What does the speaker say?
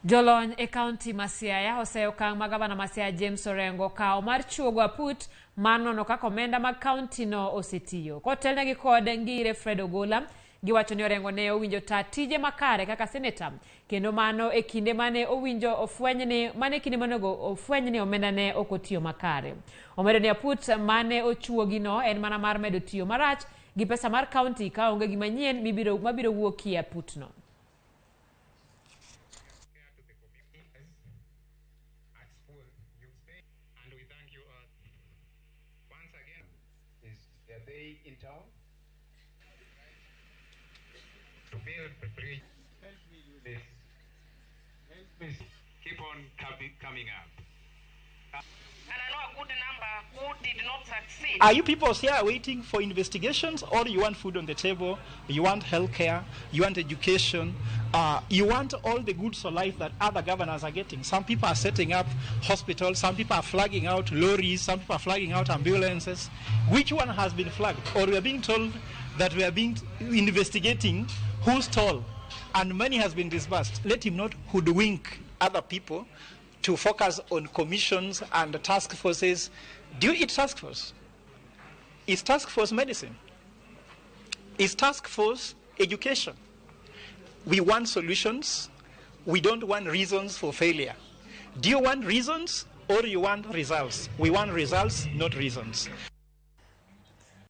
Jolony e kaonti ma Siaya oseyo okang' ma Gavana ma Siaya James Orengo kao mar chuogo aput mar nono kaka omenda mag kaonti no osetiyo. Kotelnegi kod ngire Fred Ogolla, giwacho ni Orengo ne owinjo taa tije makare kaka seneta, kendo mano e kinde mane owinjo ofweny ni omenda ne ok otiyo makare. Omedo ni aput mane ochuogi no en mana mar medo tiyo marach gi pesa mar kaonti ka onge gima manyien mabiro wuokie aput no. In town to build the bridge. Help me do this. Help me keep on coming up. And I know a good number who did not succeed. Are you people here waiting for investigations, or you want food on the table, you want healthcare, you want education, you want all the goods of life that other governors are getting? Some people are setting up hospitals, some people are flagging out lorries, some people are flagging out ambulances. Which one has been flagged? Or we are being told that we are investigating who stole, and money has been disbursed. Let him not hoodwink other people to focus on commissions and task forces. Do you eat task force? Is task force medicine? Is task force education? We want solutions. We don't want reasons for failure. Do you want reasons or you want results? We want results, not reasons.